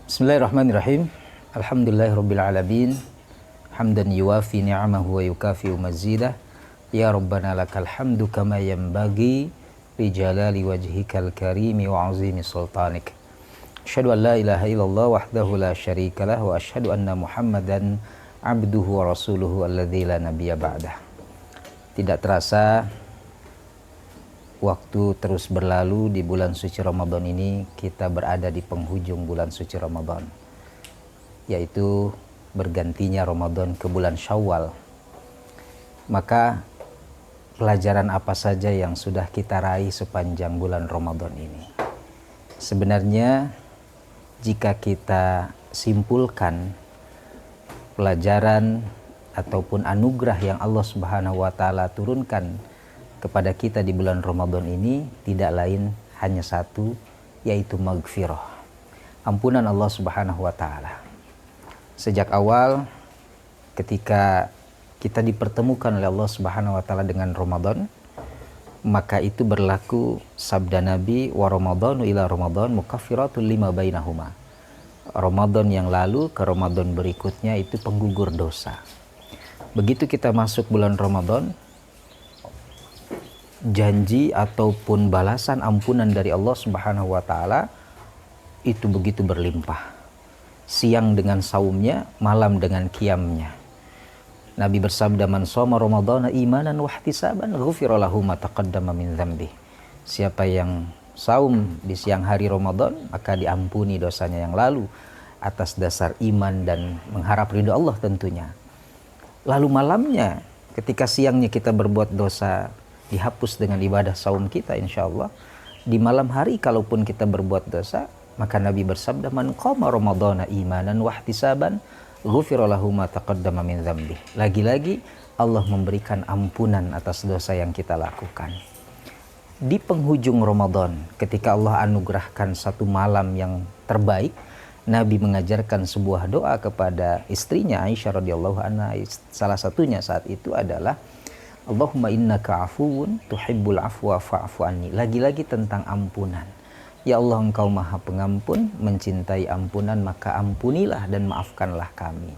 Bismillahirrahmanirrahim. Alhamdulillahirabbil alamin. Hamdan yuwafi ni'amahu wa yukafi'u mazidah. Ya Rabbana lakal hamdu kama yanbaghi li jalali wajhikal karimi wa 'azimi sultanik. Asyhadu an la ilaha illallah wahdahu la syarikalah wa asyhadu anna Muhammadan abduhu wa rasuluhu alladzi la nabiyya ba'dah. Tidak terasa waktu terus berlalu di bulan suci Ramadan ini. Kita berada di penghujung bulan suci Ramadan, yaitu bergantinya Ramadan ke bulan Syawal. Maka pelajaran apa saja yang sudah kita raih sepanjang bulan Ramadan ini? Sebenarnya jika kita simpulkan pelajaran ataupun anugerah yang Allah Subhanahu wa taala turunkan kepada kita di bulan Ramadan ini, tidak lain hanya satu, yaitu maghfirah, ampunan Allah Subhanahu wa taala. Sejak awal ketika kita dipertemukan oleh Allah Subhanahu wa taala dengan Ramadan, maka itu berlaku sabda Nabi, wa ramadhanu ila ramadhan mukaffiratul lima bainahuma. Ramadan yang lalu ke Ramadan berikutnya itu penggugur dosa. Begitu kita masuk bulan Ramadan, janji ataupun balasan ampunan dari Allah Subhanahu wa taala itu begitu berlimpah. Siang dengan saumnya, malam dengan qiyamnya. Nabi bersabda, man shoma ramadhana imanan wa ihtisaban ghufira lahu ma taqaddama min dzambi. Siapa yang saum di siang hari Ramadan, maka diampuni dosanya yang lalu atas dasar iman dan mengharap ridho Allah tentunya. Lalu malamnya, ketika siangnya kita berbuat dosa, dihapus dengan ibadah saum kita insyaallah. Di malam hari kalaupun kita berbuat dosa, maka Nabi bersabda, man qama ramadhana imanan wa ihtisaban ghufira lahu ma taqaddama min dzambi. Lagi-lagi Allah memberikan ampunan atas dosa yang kita lakukan. Di penghujung Ramadan, ketika Allah anugerahkan satu malam yang terbaik, Nabi mengajarkan sebuah doa kepada istrinya Aisyah radhiyallahu anha. Salah satunya saat itu adalah Allahumma innaka afuwun tuhibbul afwa fa'fu anni. Lagi-lagi tentang ampunan. Ya Allah, Engkau Maha Pengampun, mencintai ampunan, maka ampunilah dan maafkanlah kami.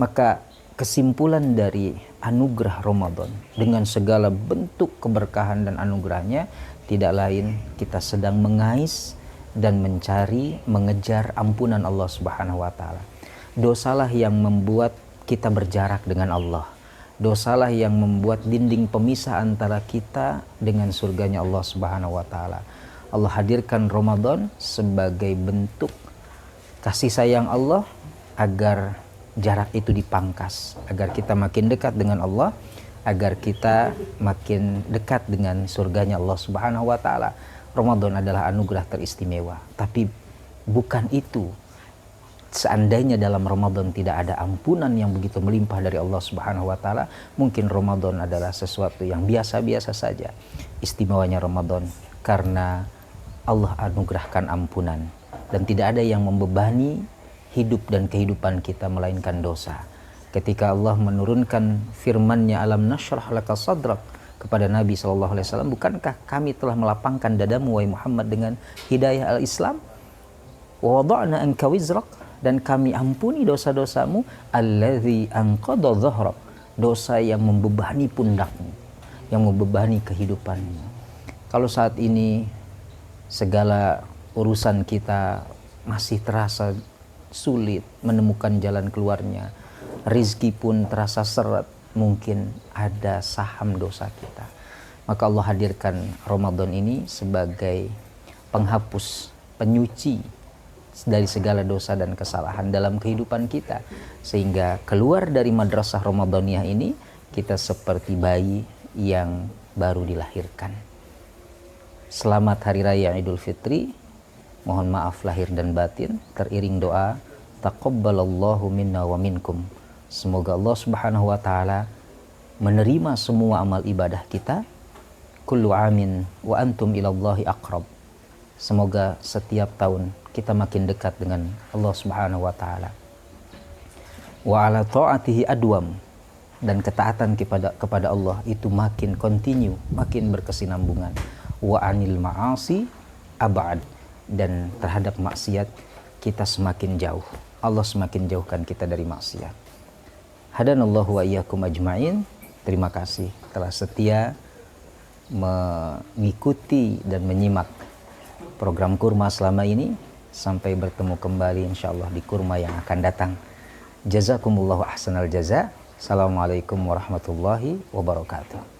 Maka kesimpulan dari anugerah Ramadan dengan segala bentuk keberkahan dan anugerahnya tidak lain kita sedang mengais dan mencari, mengejar ampunan Allah Subhanahu wa taala. Dosalah yang membuat kita berjarak dengan Allah. Dosalah yang membuat dinding pemisah antara kita dengan surganya Allah Subhanahu wa taala. Allah hadirkan Ramadan sebagai bentuk kasih sayang Allah agar jarak itu dipangkas, agar kita makin dekat dengan Allah, agar kita makin dekat dengan surganya Allah Subhanahu wa taala. Ramadan adalah anugerah teristimewa, tapi bukan itu. Seandainya dalam Ramadan tidak ada ampunan yang begitu melimpah dari Allah Subhanahu wa taala, mungkin Ramadan adalah sesuatu yang biasa-biasa saja. Istimewanya Ramadan karena Allah anugerahkan ampunan dan tidak ada yang membebani hidup dan kehidupan kita melainkan dosa. Ketika Allah menurunkan firman-Nya, alam nashrah laka sadrak, kepada Nabi SAW, bukankah kami telah melapangkan dadamu wahai Muhammad dengan hidayah al-Islam? Wa wada'na anka wizrak, dan kami ampuni dosa-dosamu, allazi anqadha dhahrak, dosa yang membebani pundakmu, yang membebani kehidupanmu. Kalau saat ini segala urusan kita masih terasa sulit menemukan jalan keluarnya, rizki pun terasa seret, mungkin ada saham dosa kita, maka Allah hadirkan Ramadan ini sebagai penghapus, penyuci dari segala dosa dan kesalahan dalam kehidupan kita, sehingga keluar dari madrasah Ramadaniyah ini kita seperti bayi yang baru dilahirkan. Selamat Hari Raya Idul Fitri. Mohon maaf lahir dan batin, teriring doa taqabbalallahu minna wa minkum. Semoga Allah Subhanahu wa taala menerima semua amal ibadah kita. Kullu amin wa antum ilallahi aqrab. Semoga setiap tahun kita makin dekat dengan Allah Subhanahu wa taala. Wa ala ta'atihi adwam, dan ketaatan kepada Allah itu makin continue, makin berkesinambungan. Wa anil ma'asi abad, dan terhadap maksiat kita semakin jauh. Allah semakin jauhkan kita dari maksiat. Hadanallahu wa iyyakum ajmain. Terima kasih telah setia mengikuti dan menyimak program Kurma selama ini. Sampai bertemu kembali insyaallah di Kurma yang akan datang. Jazakumullahu ahsanal jaza. Assalamualaikum warahmatullahi wabarakatuh.